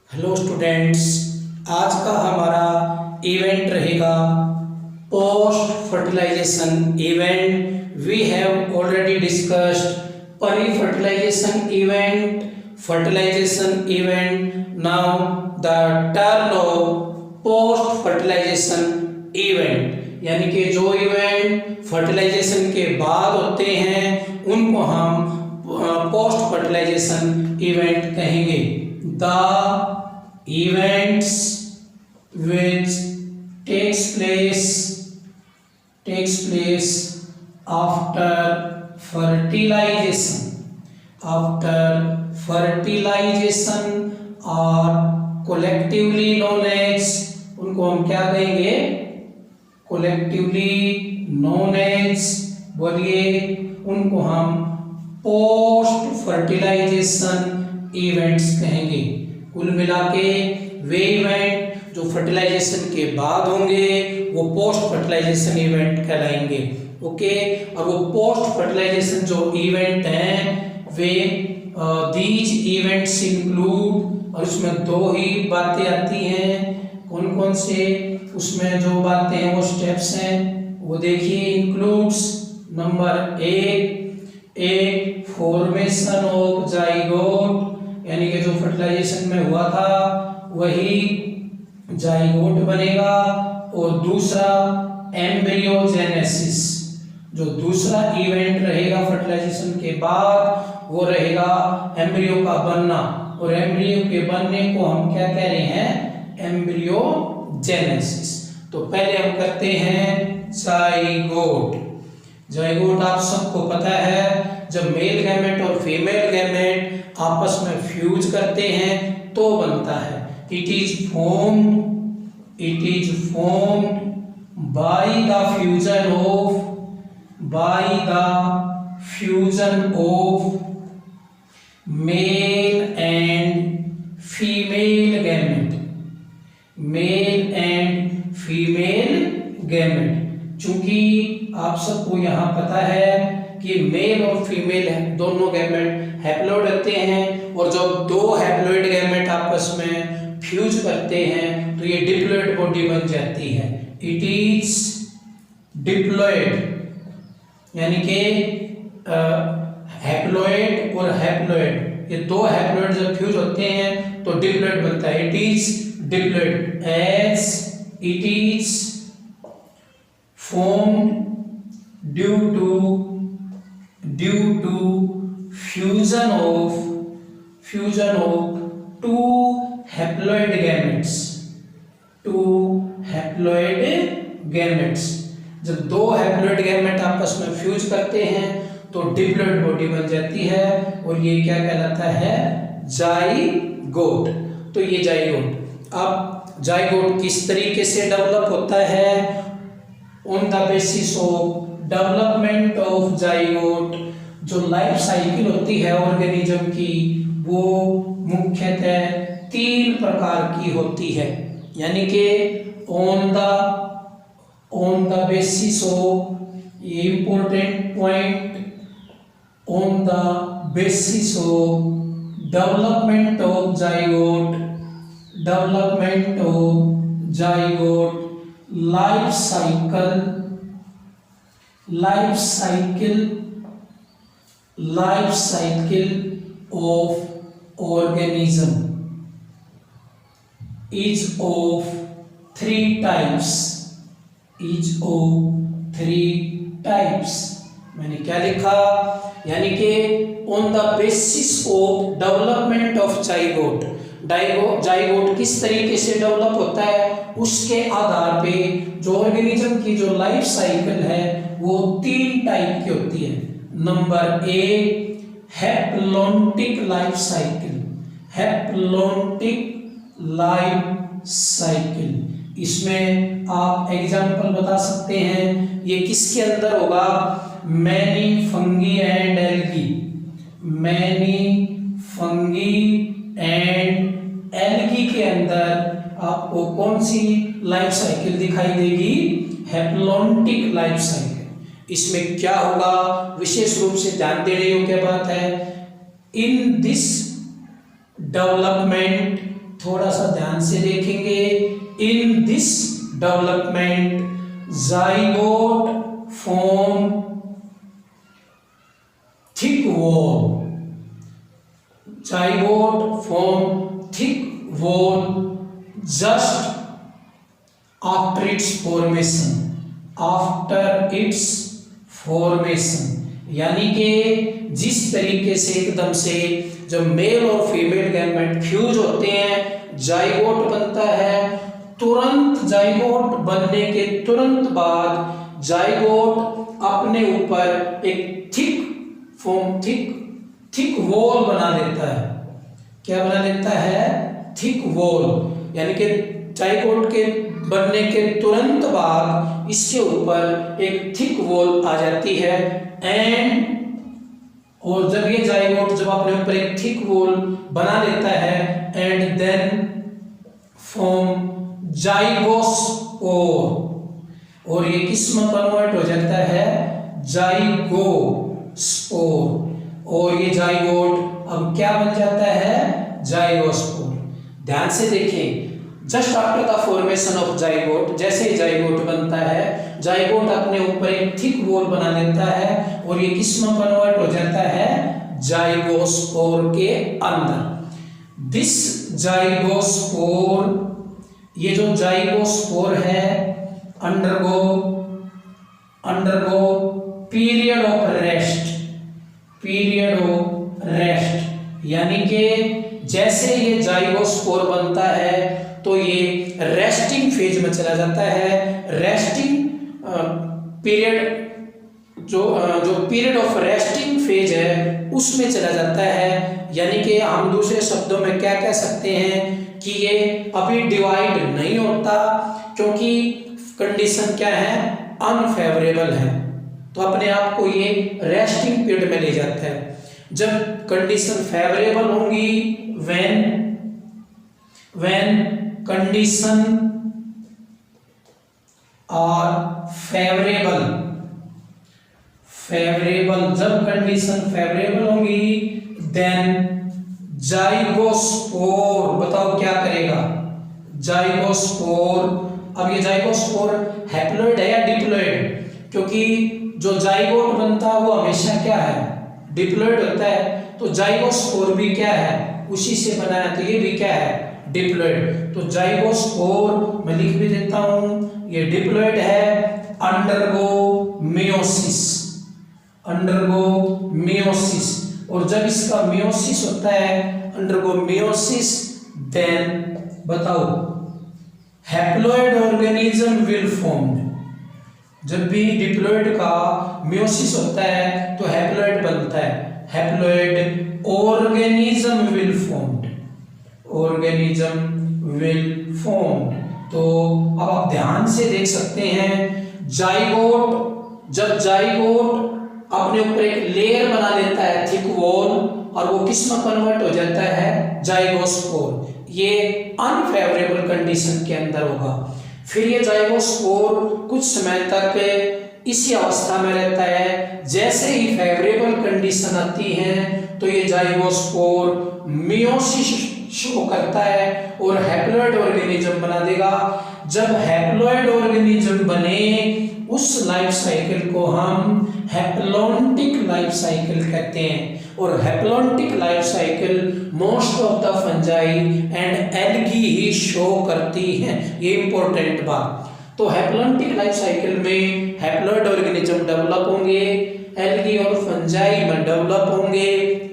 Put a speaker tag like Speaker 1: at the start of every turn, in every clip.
Speaker 1: Hello students, आज का हमारा इवेंट रहेगा post fertilization event. We have already discussed pre fertilization event, fertilization event. Now the turn of post fertilization event, यानी कि जो event fertilisation के बाद होते हैं उनको हम पोस्ट फर्टिलाइजेशन इवेंट कहेंगे। The events which takes place after fertilization or collectively known as, उनको हम क्या कहेंगे? collectively known as, बोलिए, उनको हम पोस्ट फर्टिलाइजेशन इवेंट्स कहेंगे। कुल मिला के वे इवेंट जो फर्टिलाइजेशन के बाद होंगे वो पोस्ट फर्टिलाइजेशन इवेंट कहलाएंगे। ओके, और वो पोस्ट फर्टिलाइजेशन जो इवेंट हैं वे दीज इवेंट्स इंक्लूड, और उसमें दो ही बातें आती हैं। कौन कौन से उसमें जो बातें हैं वो स्टेप्स हैं वो देखिए। इंक्लूड्स नंबर एक फॉर्मेशन ऑफ जाइगोट, यानी कि जो फर्टिलाइजेशन में हुआ था वही जाइगोट बनेगा। और दूसरा एम्ब्रियोजेनेसिस, जो दूसरा इवेंट रहेगा फर्टिलाइजेशन के बाद वो रहेगा एम्ब्रियो का बनना, और एम्ब्रियो के बनने को हम क्या कह रहे हैं? एम्ब्रियोजेनेसिस। तो पहले हम करते हैं जाइगोट। जाइगोट आप सबको पता है, जब मेल गैमेट और फीमेल गैमेट आपस में फ्यूज करते हैं तो बनता है। It is formed by the fusion of male and female gamete. चूंकि आप सबको यहाँ पता है कि मेल और फीमेल दोनों गैमेट हैप्लॉइड रहते हैं, और जब दो हैप्लॉइड गैमेट आपस में फ्यूज करते हैं तो ये डिप्लॉइड बॉडी बन जाती है। इट इज डिप्लॉइड, यानी कि हैप्लॉइड और हैप्लॉइड, ये दो हैप्लॉइड जब फ्यूज होते हैं तो डिप्लॉइड बनता है। It is diploid as it is formed due to fusion of two haploid gametes। जब दो हैप्लॉइड गैमेट आपस में फ्यूज करते हैं तो डिप्लॉइड बॉडी बन जाती है, और ये क्या कहलाता है? जाइगोट। तो ये जाइगोट। अब जाइगोट किस तरीके से डेवलप होता है? On the basis of development of zygote, जो लाइफ साइकिल होती है ऑर्गेनिज्म की वो मुख्यतः 3 प्रकार की होती है। यानी कि ऑन द बेसिस ऑफ, ये important point, on the basis of development of zygote life cycle of organism is of 3 types। मैंने क्या लिखा? यानी कि on the basis of development of zygote किस तरीके से डेवलप होता है उसके आधार पे जो ऑर्गेनिज्म की जो लाइफ साइकिल है वो 3 टाइप की होती है। Number 1 haplontic life cycle. इसमें आप एग्जांपल बता सकते हैं, ये किसके अंदर होगा? मैनी फंगी एंड एल्गी के अंदर आपको कौन सी लाइफ साइकिल दिखाई देगी? Haplontic life cycle. इसमें क्या होगा, विशेष रूप से ध्यान देने योग्य बात है, इन दिस डेवलपमेंट थोड़ा सा ध्यान से देखेंगे। In this development zygote form thick wall, zygote form thick wall just after it's formation, after it's formation, यानी कि जिस तरीके से एकदम से जब मेल और फीमेल गैमेट फ्यूज होते हैं जाइगोट बनता है, तुरंत जाइगोट बनने के तुरंत बाद जाइगोट अपने ऊपर एक थिक वॉल बना लेता है। क्या बना लेता है? थिक वॉल, यानी कि जाइगोट के बनने के तुरंत बाद इसके ऊपर एक थिक वॉल आ जाती है। एंड और जब ये जाइगोट जब अपने ऊपर एक थिक वॉल बना लेता है एंड देन फॉर्म जाइगोस्पोर, और ये किस में कन्वर्ट हो जाता है? जाइगोस्पोर, और ये जाइगोट अब क्या बन जाता है? जाइगोस्पोर। ध्यान से देखें, just after the formation of zygote, जैसे ही जाइगोट बनता है जाइगोट अपने ऊपर एक थिक वॉल बना लेता है और ये किस में कन्वर्ट हो जाता है? जाइगोस्पोर के अंदर। दिस जाइगोस्पोर, ये जो जाइगोस्पोर है अंडरगो पीरियड ऑफ रेस्ट, यानी कि जैसे ये जाइगोस्पोर बनता है तो ये रेस्टिंग फेज में चला जाता है। रेस्टिंग पीरियड जो पीरियड ऑफ रेस्टिंग फेज है उसमें चला जाता है, यानी कि हम दूसरे शब्दों में क्या कह सकते हैं कि ये अभी डिवाइड नहीं होता, क्योंकि कंडीशन क्या है? अनफेवरेबल है, तो अपने आप को ये रेस्टिंग पीरियड में ले जाता है। जब कंडीशन फेवरेबल होंगी, when condition are favorable, जब कंडीशन फेवरेबल होंगी देन जाइगोस्पोर, बताओ क्या करेगा? जाइगोस्पोर, अब ये जाइगोस्पोर हैप्लॉइड है या डिप्लॉइड? क्योंकि जो जाइगोट बनता है वो हमेशा क्या है? डिप्लॉइड होता है, तो जाइगोस्पोर भी क्या है? उसी से बना है, तो ये भी क्या है? डिप्लॉइड। तो जाइगोस्पोर मैं लिख भी देता हूं, ये डिप्लॉइड है, अंडरगो मियोसिस, और जब इसका मियोसिस होता है, अंडरगो मियोसिस, देन बताओ हैप्लॉइड ऑर्गेनिज्म विल फॉर्म्ड। जब भी डिप्लॉइड का मियोसिस होता है तो हैप्लॉइड बनता है, हैप्लॉइड ऑर्गेनिज्म विल फॉर्म्ड, तो अब आप ध्यान से देख सकते हैं जाइगोट, जब जाइगोट अपने ऊपर एक लेयर बना लेता है थिक वॉल, और वो किस में कन्वर्ट हो जाता है? जाइगोस्पोर। ये अनफेवरेबल कंडीशन के अंदर होगा। फिर ये जाइगोस्पोर कुछ समय तक इसी अवस्था में रहता है, जैसे ही फेवरेबल कंडीशन आती है तो ये जाइगोस्पोर मियोसिस शो करता है और हैप्लॉइड ऑर्गेनिज्म बना देगा। जब हैप्लॉइड ऑर्गेनिज्म बने उस लाइफ साइकिल को हम हैप्लॉन्टिक लाइफ साइकिल कहते हैं, और haplontic life cycle most of the fungi and algae he show करती हैं। ये इंपॉर्टेंट बात। तो हैप्लॉन्टिक लाइफ साइकिल में हैप्लॉइड ऑर्गेनिज्म डेवलप होंगे, एल्गी और फंजाई में डेवलप होंगे।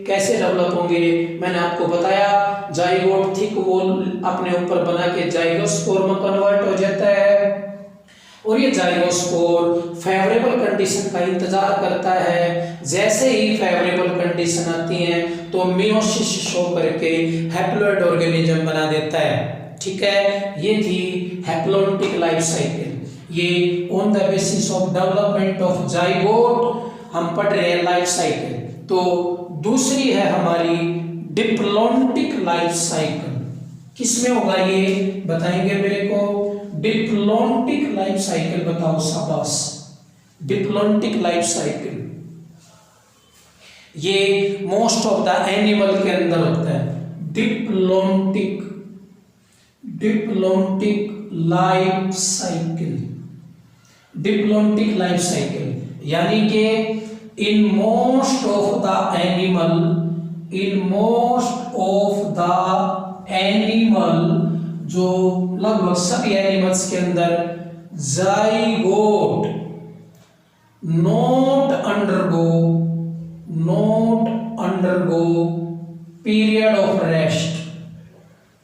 Speaker 1: कैसे डेवलप होंगे? मैंने आपको बताया, जाइगोट थिक वॉल अपने ऊपर बना के जाइगोस्पोर में कन्वर्ट हो जाता है, और ये जाइगोस्पोर फेवरेबल कंडीशन का इंतजार करता है। जैसे ही फेवरेबल कंडीशन आती है तो मियोसिस शो करके हैप्लॉइड ऑर्गेनिज्म बना देता है। ठीक है, ये थी हैप्लॉन्टिक लाइफ साइकिल। ये on the basis of development of zygote हम पढ़ रहे हैं लाइफ साइकिल। तो दूसरी है हमारी डिप्लॉन्टिक लाइफ साइकिल। किसमें होगा ये बताएंगे मेरे को? डिप्लॉन्टिक लाइफ साइकिल बताओ, शाबाश। डिप्लॉन्टिक लाइफ साइकिल ये मोस्ट ऑफ द एनिमल के अंदर होता है। Diplontic diplontic life cycle, diplontic life cycle यानी कि इन most of the animal, in most of the animal, जो लगभग सभी एनिमल्स के अंदर zygote not undergo period of rest,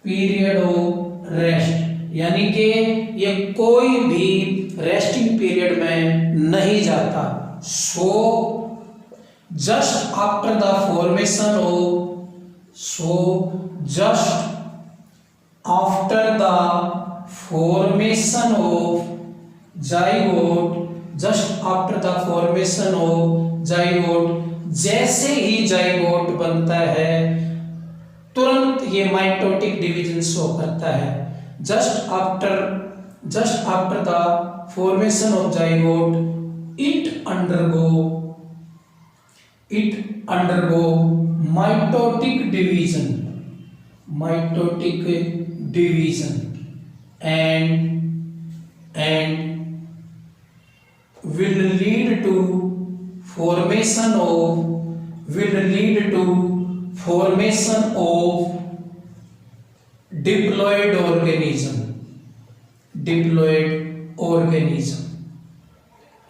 Speaker 1: period of rest यानी कि ये कोई भी रेस्टिंग पीरियड में नहीं जाता। So just after the formation of, so just after the formation of zygote, just after the formation of zygote, जैसे ही जाइगोट बनता है तुरंत ये माइटोटिक डिवीजन शो करता है। Just after the formation of zygote it undergo mitotic division, mitotic division and will lead to formation of diploid organism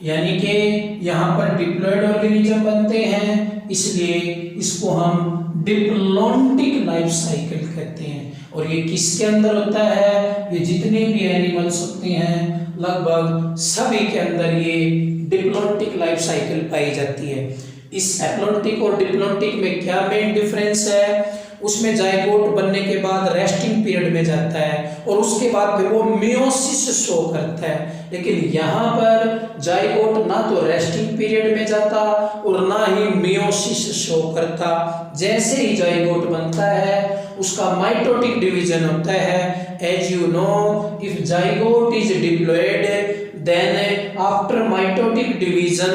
Speaker 1: यानी कि यहाँ पर डिप्लॉयड ऑर्गेनिज्म बनते हैं, इसलिए इसको हम डिप्लॉन्टिक लाइफ साइकिल कहते हैं। और ये किसके अंदर होता है? ये जितने भी एनिमल्स होते हैं लगभग सभी के अंदर ये डिप्लॉन्टिक लाइफ साइकिल पाई जाती है। इस एप्लॉन्टिक और डिप्लॉन्टिक में क्या मेन डिफरेंस है? उसमें जाइगोट बनने के बाद रेस्टिंग पीरियड में जाता है और उसके बाद फिर वो मियोसिस शो करता है, लेकिन यहाँ पर जाइगोट ना तो रेस्टिंग पीरियड में जाता और ना ही मियोसिस शो करता। जैसे ही जाइगोट बनता है उसका माइटोटिक डिवीजन होता है। As you know, if zygote is diploid then after mitotic division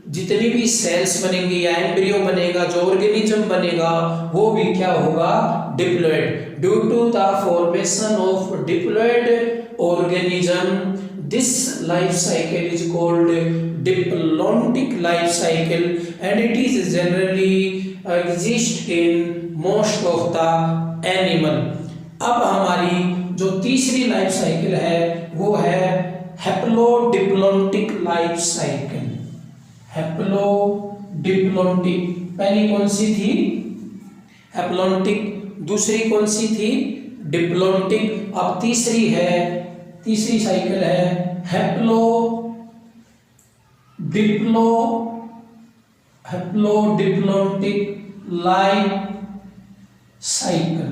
Speaker 1: जितनी भी सेल्स बनेंगी या एम्ब्रियो बनेगा, जो ऑर्गेनिज्म बनेगा वो भी क्या होगा? Diploid. Due to the formation of diploid organism this life cycle is called diplontic life cycle and it is generally exist in most of the animal. अब हमारी जो तीसरी लाइफ साइकिल है वो है हैप्लोडिप्लॉन्टिक लाइफ साइकिल। हैप्लोडिप्लॉन्टिक पहली कौन सी थी? हैप्लॉन्टिक। दूसरी कौन सी थी? डिप्लॉन्टिक। अब तीसरी है, तीसरी साइकिल है haplodiplontic life cycle.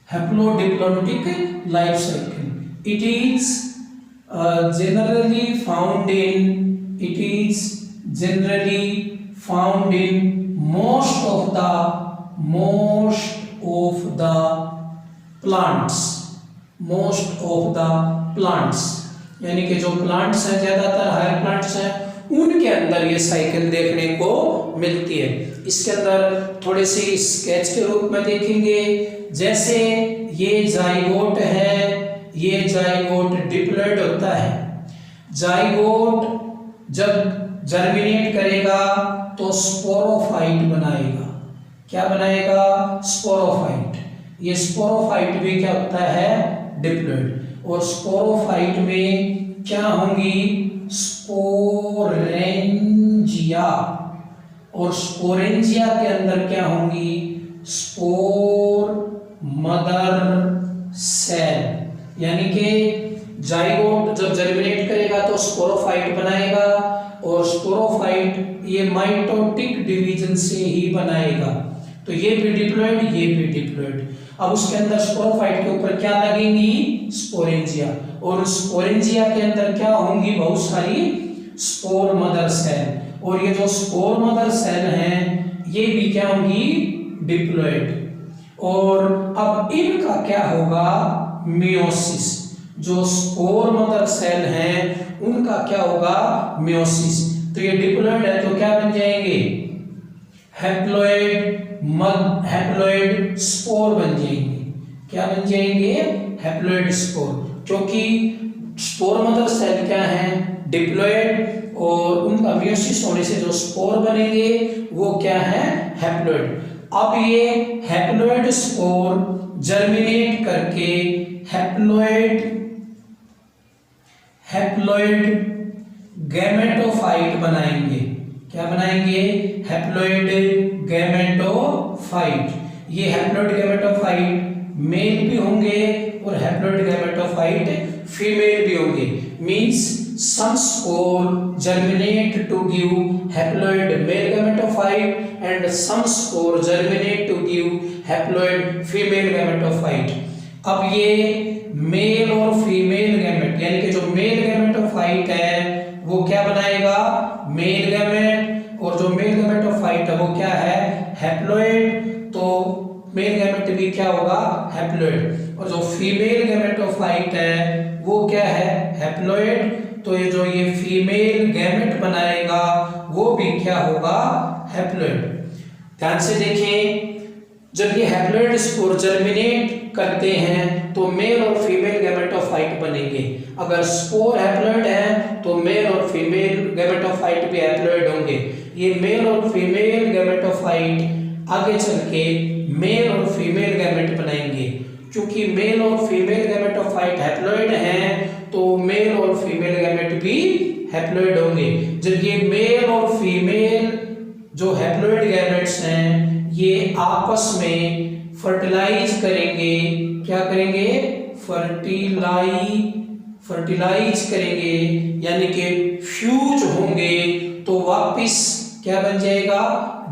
Speaker 1: Haplodiplontic life cycle. It is generally found in most of the plants, यानी कि जो प्लांट्स हैं, ज्यादातर हायर प्लांट्स हैं, उनके अंदर ये साइकिल देखने को मिलती है। इसके अंदर थोड़े से स्केच के रूप में देखेंगे। जैसे ये जाइगोट है, ये जाइगोट डिप्लॉयड होता है। जाइगोट जब जर्मिनेट करेगा तो स्पोरोफाइट बनाएगा। क्या बनाएगा? स्पोरोफाइट। ये स्पोरोफाइट भी क्या होता है? डिप्लॉयड। और स्पोरोफाइट में क्या होंगी? स्पोरेंजिया। और स्पोरेंजिया के अंदर क्या होंगी? Spore mother cell. यानी कि जाइगोट जब जर्मिनेट करेगा तो स्पोरोफाइट बनाएगा और स्पोरोफाइट ये माइटोटिक डिवीजन से ही बनाएगा। तो ये भी डिप्लॉयड, ये भी डिप्लॉयड। अब उसके अंदर स्पोरोफाइट के ऊपर क्या लगेंगी? स्पोरेंजिया। और स्पोरेंजिया के अंदर क्या होंगी? बहुत सारी स्पोर मदर सेल। और ये जो स्पोर मदर सेल हैं ये भी क्या होंगी? डिप्लॉयड। और अब इनका क्या होगा? मियोसिस। जो स्पोर मदर सेल हैं उनका क्या होगा? मियोसिस। तो ये डिप्लॉयड है तो क्या बन जाएंगे? हैप्लॉयड स्पोर बन जाएंगे। क्या बन जाएंगे, हैप्लॉइड स्पोर, क्योंकि स्पोर मदर सेल क्या है, डिप्लॉइड, और उनका मियोसिस होने से जो स्पोर बनेंगे वो क्या है, हैप्लॉइड। अब ये हैप्लॉइड स्पोर जर्मिनेट करके हैप्लॉइड गैमेटोफाइट बनाएंगे। क्या बनाएंगे, हैप्लॉइड गैमेटोफाइट। ये हैप्लॉइड गैमेटोफाइट मेल भी होंगे और हैप्लॉइड गैमेटोफाइट फीमेल भी होंगे। Means some spore germinate to give haploid male gametophyte and some spore germinate to give haploid female gametophyte। अब ये मेल और फीमेल गैमेट, यानी कि जो मेल गैमेटोफाइट है वो क्या बनाएगा, मेल गैमेट, और जो मेल गैमेटोफाइट है वो क्या है, हैप्लॉइड। तो मेल गैमेट भी क्या होगा, हैप्लॉइड, और जो फीमेल गैमेटोफाइट है वो क्या है, हैप्लॉइड। तो ये जो ये फीमेल गैमेट बनाएगा वो भी क्या होगा, हैप्लॉइड। ध्यान से देखें, जब ये हैप्लॉइड स्पोर जर्मिनेट करते हैं तो मेल और फीमेल गैमेटोफाइट बनेंगे। अगर स्पोर हैप्लॉइड है तो मेल और फीमेल गैमेटोफाइट भी हैप्लॉइड होंगे। ये मेल और फीमेल गैमेटोफाइट आगे चल के मेल और फीमेल गैमेट बनाएंगे। क्योंकि मेल और फीमेल गैमेटोफाइट हैप्लॉइड हैं तो मेल और फीमेल गैमेट भी हैप्लॉइड होंगे। जब ये मेल और फीमेल जो हैप्लॉइड गैमेट्स हैं ये आपस में फर्टिलाइज करेंगे, क्या करेंगे, फर्टिलाइज करेंगे, यानी कि फ्यूज होंगे, तो वापिस क्या बन जाएगा,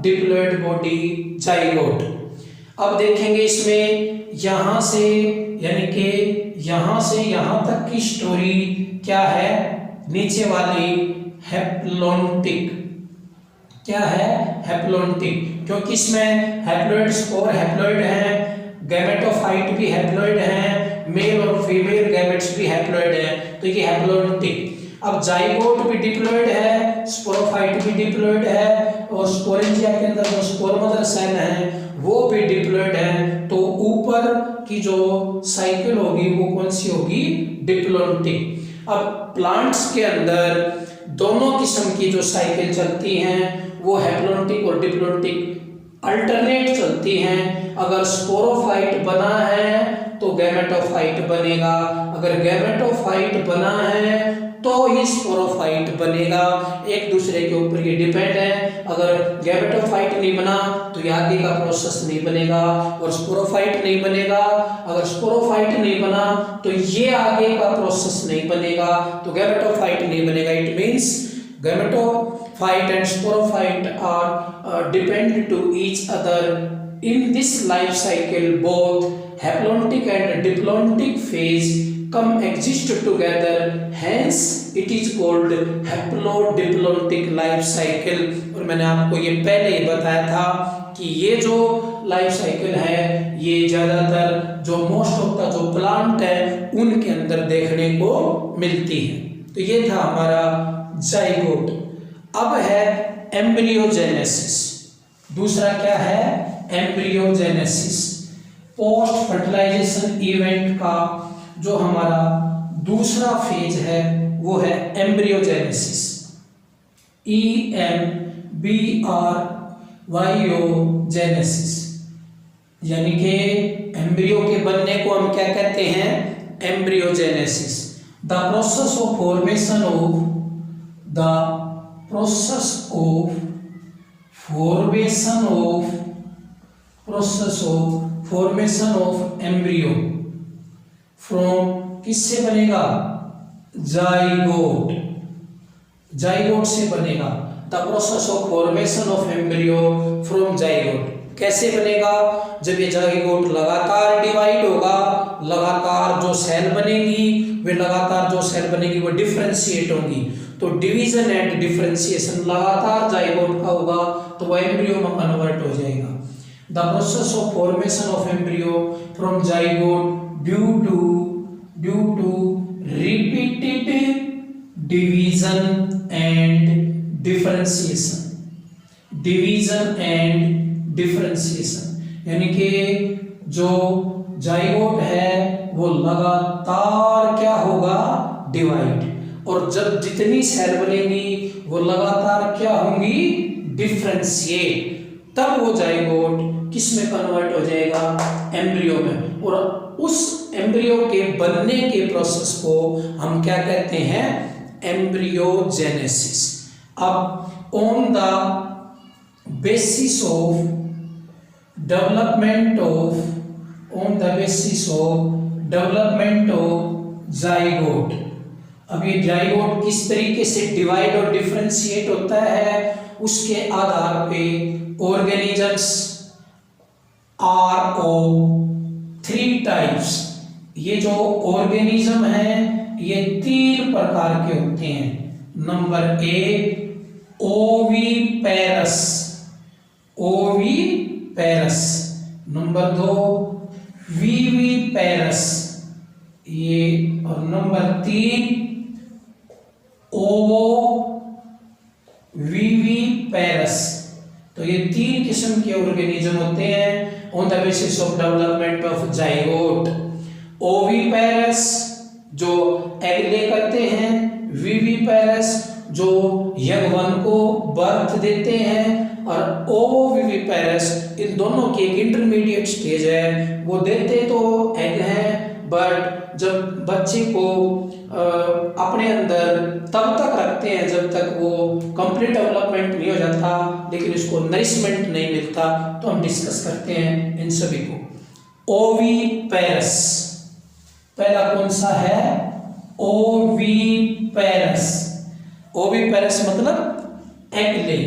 Speaker 1: डिप्लॉइड बॉडी, जाइगोट। अब देखेंगे इसमें यहां से, यानी कि यहां से यहां तक की स्टोरी क्या है, नीचे वाली हैप्लॉन्टिक, क्या है, हैप्लॉन्टिक, क्योंकि इसमें हैप्लॉइड स्पोर हैप्लॉइड है, गैमेटोफाइट भी हैप्लॉइड है, मेल और फीमेल गैमेट्स भी हैप्लॉइड है, तो ये हैप्लॉन्टिक। अब जाइगोट भी डिप्लॉइड है, स्पोरोफाइट भी डिप्लॉइड है, और स्पोरेंजिया के अंदर जो स्पोर मदर सेल है वो भी डिप्लॉइड है। तो ऊपर की जो साइकिल होगी वो कौन सी होगी, डिप्लॉन्टिक। अब प्लांट्स के अंदर दोनों किस्म की जो साइकिल चलती हैं वो हैप्लॉन्टिक और डिप्लॉन्टिक अल्टरनेट चलती हैं। अगर स्पोरोफाइट बना है तो गैमेटोफाइट बनेगा, अगर गैमेटोफाइट बना है तो ही स्पोरोफाइट बनेगा। एक दूसरे के ऊपर ये डिपेंड है। अगर गैमेटोफाइट नहीं बना तो ये आगे का प्रोसेस नहीं बनेगा, और स्पोरोफाइट नहीं बनेगा, अगर स्पोरोफाइट नहीं बना तो ये आगे का प्रोसेस नहीं बनेगा, तो गैमेटोफाइट नहीं बनेगा। It means gametophyte and sporophyte are depend to each other in this life cycle. Both haplontic and diplontic phase come exist together, hence it is called haplodiplontic life cycle। और मैंने आपको ये पहले ही बताया था कि ये जो लाइफ साइकिल है ये ज़्यादातर जो मोस्ट ऑफ द जो प्लांट है उनके अंदर देखने को मिलती है। तो ये था हमारा जाइगोट। अब है एम्ब्रियोजेनेसिस। दूसरा क्या है, एम्ब्रियोजेनेसिस। पोस्ट फर्टिलाइजेशन इवेंट का जो हमारा दूसरा फेज है वो है एम्ब्रियोजेनेसिस, EMBRYOजेनेसिस, यानी कि एम्ब्रियो के बनने को हम क्या कहते हैं, embryogenesis. The process of formation of embryo from किससे बनेगा, जाइगोट, जाइगोट से बनेगा। The process of formation of embryo from zygote कैसे बनेगा, जब ये जाइगोट लगातार डिवाइड होगा, लगातार जो सेल बनेगी वे लगातार जो सेल बनेगी वो डिफरेंशिएट होंगी। तो डिवीजन एंड डिफरेंशिएशन लगातार जाइगोट का होगा तो वो एम्ब्रियो में कन्वर्ट हो जाएगा। The process of formation of embryo from zygote due to repeated division and differentiation, यानी कि जो जाइगोट है वो लगातार क्या होगा, डिवाइड, और जब जितनी सेल बनेगी वो लगातार क्या होंगी, डिफरेंशिएट, तब वो जाइगोट किस में कन्वर्ट हो जाएगा, एम्ब्रियो में, और उस एम्ब्रियो के बनने के प्रोसेस को हम क्या कहते हैं, एम्ब्रियोजेनेसिस। अब on the basis of development of zygote, अब ये जाइगोट किस तरीके से डिवाइड और डिफरेंशिएट होता है, उसके आधार पे ऑर्गेनिजम्स आर ऑफ 3 टाइप्स। ये जो ऑर्गेनिज्म है ये 3 प्रकार के होते हैं। नंबर 1 ओविपेरस, नंबर 2 विविपेरस, ये, और नंबर 3 ओवोविविपेरस। तो ये 3 किस्म के ऑर्गेनिज्म होते हैं on the basis of development of zygote. Oviparous जो एग ले करते हैं, विविपेरस जो यंग को बर्थ देते हैं, और ओविविपेरस इन दोनों की एक इंटरमीडिएट स्टेज है। वो देते तो एग हैं, बट जब बच्चे को अपने अंदर तब तक रखते हैं जब तक वो कंप्लीट डेवलपमेंट नहीं हो जाता, लेकिन उसको नरिशमेंट नहीं मिलता। तो हम डिस्कस करते हैं इन सभी को। ओविपेरस पहला कौन सा है, ओविपेरस। ओविपेरस मतलब एग ले,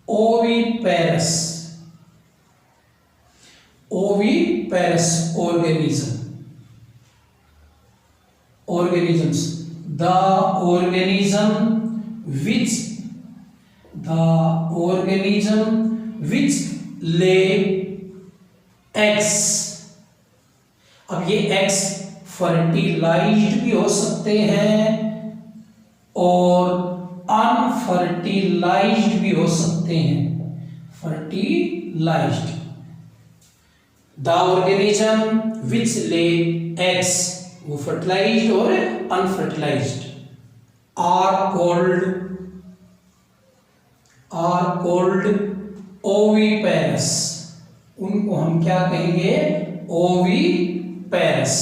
Speaker 1: oviparous organisms, the organism which lay eggs। अब ये eggs फर्टिलाइज्ड भी हो सकते हैं और अनफर्टिलाइज्ड भी हो सकते हैं। Fertilised, the organism which lay eggs, वो फर्टिलाइज्ड और अनफर्टिलाइज्ड, आर कोल्ड ओविपेरस। उनको हम क्या कहेंगे, ओविपेरस।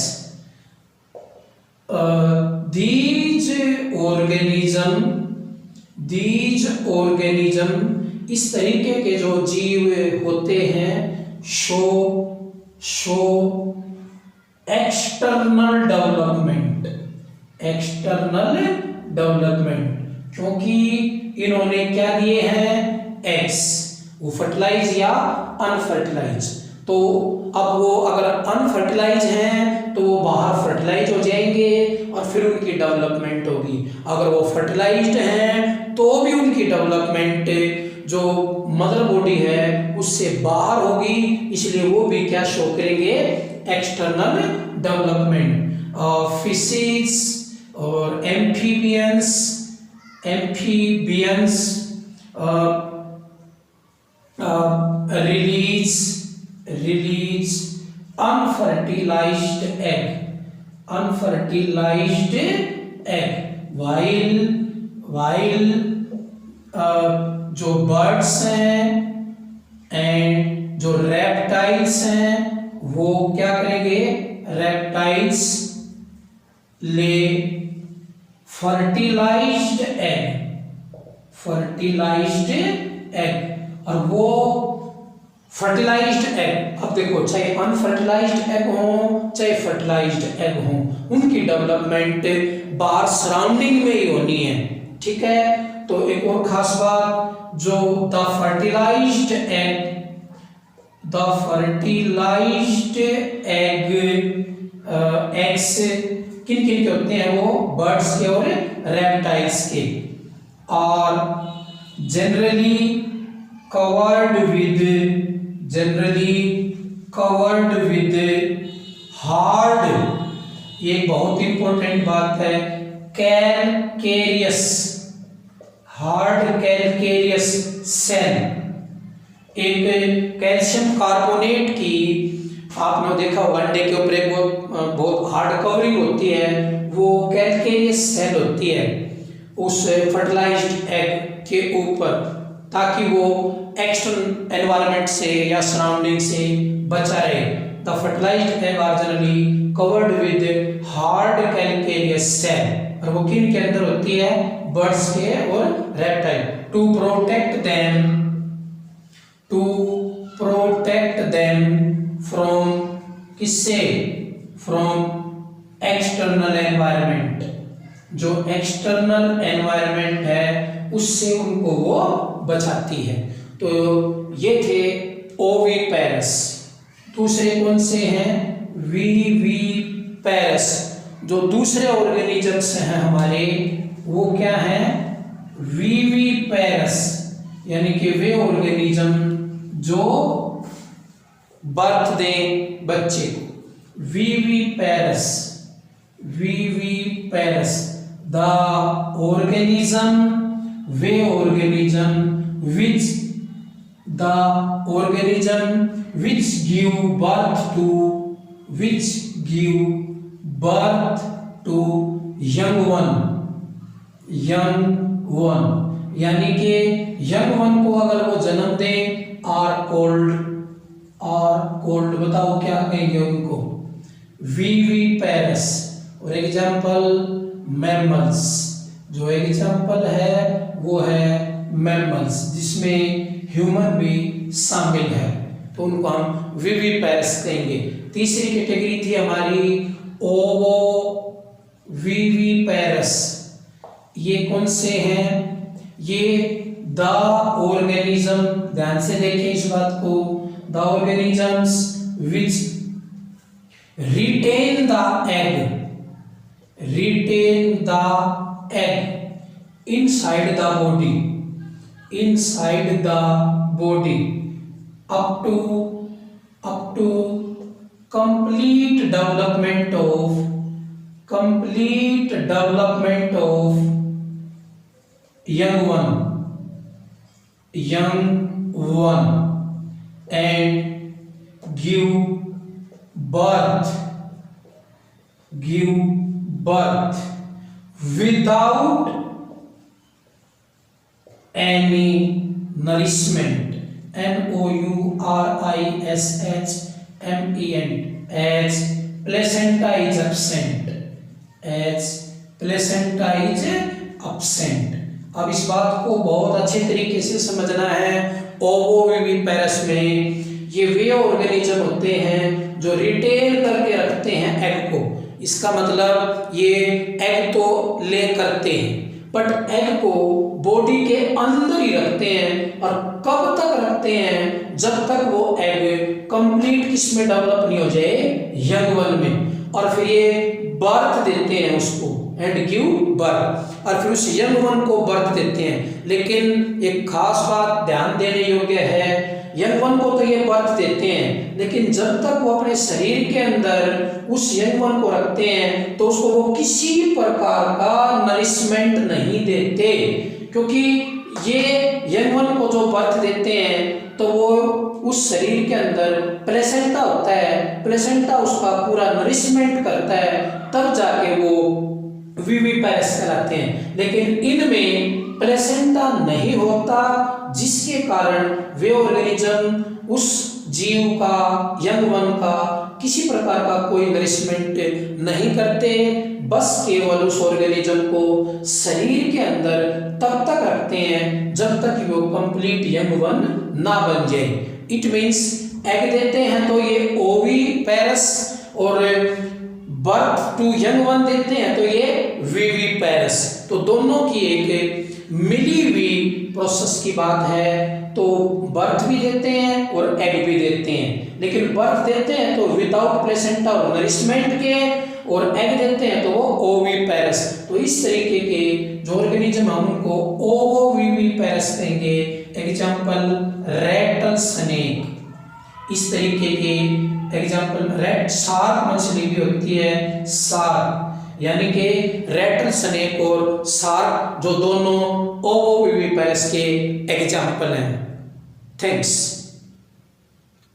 Speaker 1: These organism इस तरीके के जो जीव होते हैं शो एक्सटर्नल डेवलपमेंट, क्योंकि इन्होंने क्या दिए हैं, एग्स, वो फर्टिलाइज या अनफर्टिलाइज। तो अब वो अगर अनफर्टिलाइज हैं तो वो बाहर फर्टिलाइज हो जाएंगे और फिर उनकी डेवलपमेंट होगी। अगर वो फर्टिलाइज्ड हैं तो भी उनकी डेवलपमेंट जो मदर बॉडी है उससे बाहर होगी, इसलिए वो भी क्या शो करेंगे, एक्सटर्नल डेवलपमेंट। फिशेस और amphibians release unfertilized egg, while जो बर्ड्स हैं एंड जो रेप्टाइल्स हैं वो क्या करेंगे, रेप्टाइल्स ले फर्टिलाइज्ड एग, और वो फर्टिलाइज्ड एग, अब देखो चाहे अनफर्टिलाइज्ड एग हो चाहे फर्टिलाइज्ड एग हो, उनकी डेवलपमेंट बाहर सराउंडिंग में ही होनी है। ठीक है, तो एक और खास बात, जो द फर्टिलाइज्ड एग्स किन किन के होते हैं, वो बर्ड्स के और रेप्टाइल्स के, और जनरली कवर्ड विद हार्ड, ये बहुत इंपॉर्टेंट बात है, हार्ड कैलकेरियस सेल, एक कैल्शियम कार्बोनेट की आपने देखा होगा अंडे के ऊपर एक बहुत हार्ड कवरिंग होती है, वो कैल्केरियस सेल होती है उस फर्टिलाइज्ड एग के ऊपर, ताकि वो एक्सटर्नल एनवायरनमेंट से या सराउंडिंग से बचा रहे। The fertilized egg are generally covered with hard calcareous shell, और वो किन के अंदर होती है? बर्ड्स के और reptile. To protect them from किससे? फ्रॉम एक्सटर्नल एनवायरनमेंट, जो एक्सटर्नल एनवायरनमेंट है उससे उनको वो बचाती है। तो ये थे ओविपेरस। दूसरे कौन से हैं? विविपेरस। जो दूसरे ऑर्गेनिजम्स हैं हमारे, वो क्या हैं? विविपेरस, यानी कि वे ऑर्गेनिज्म जो बर्थ दें बच्चे को। Viviparous the organism, way organism which give birth to young one, यानी कि यंग वन को अगर वो जन्म दें आर कोल्ड, बताओ क्या कहेंगे उनको? विविपेरस। और एग्जाम्पल मैमल्स, जो एग्जाम्पल है वो है मैमल्स, जिसमें ह्यूमन भी शामिल है, तो उनको हम विविपेरस कहेंगे। तीसरी कैटेगरी थी हमारी ओविविपेरस। ये कौन से हैं? ये द ऑर्गेनिज्म, ध्यान से देखें इस बात को, the organisms which retain the egg inside the body up to complete development of young one and give birth without any nourishment, nourishment, as placenta is absent। अब इस बात को बहुत अच्छे तरीके से समझना है। ओविविपेरस में ये वे ऑर्गेनिज्म होते हैं जो रिटेन करके रखते हैं एग को। इसका मतलब ये एग तो ले करते हैं, बट एग को बॉडी के अंदर ही रखते हैं। और कब तक रखते हैं? जब तक वो एग कंप्लीट किसमें डेवलप नहीं हो जाए? यंग वन में। और फिर ये बर्थ देते हैं उसको, एंड गिव बर्थ, और फिर उस यंग वन को बर्थ देते हैं। लेकिन एक खास बात ध्यान देने योग्य है, यंग वन को तो ये बर्थ देते हैं, लेकिन जब तक वो अपने शरीर के अंदर उस यंग वन को रखते हैं तो उसको वो किसी प्रकार का नरिशमेंट नहीं देते, क्योंकि ये यंग वन को जो बर्थ देते हैं तो वो उस शरीर के अंदर प्लेसेंटा होता है, प्लेसेंटा उसका पूरा नरिशमेंट करता है, तब जाके वो विविपेरस कहलाते हैं। लेकिन इनमें प्लेसेंटा नहीं होता, जिसके कारण वे ऑर्गेनिज्म उस जीव का, यंग वन का किसी प्रकार का कोई नरिशमेंट नहीं करते, बस केवल उस ऑर्गेनिज्म को शरीर के अंदर तब तक रखते हैं जब तक वो कंप्लीट यंग वन ना बन जाए। इट मीन्स एग देते हैं तो ये ओविपेरस, और बर्थ टू यंग वन देते हैं तो ये विविपेरस। तो दोनों की एक मिली हुई प्रोसेस की बात है। तो बर्थ भी देते हैं और एग भी देते हैं, लेकिन बर्थ देते हैं तो विदाउट प्लेसेंटा और नरिशमेंट के, और एग देते हैं तो वो ओविपेरस। तो इस तरीके के जो ऑर्गेनिज्म हम उनको ओविपेरस कहेंगे। एग्जाम्पल रेटल स्नेक, इस तरीके के एग्जाम्पल रेड शार्क मछली भी होती है, शार्क, यानी कि रेटल स्नेक और शार्क जो दोनों ओविपेरस के एग्जाम्पल हैं। थैंक्स।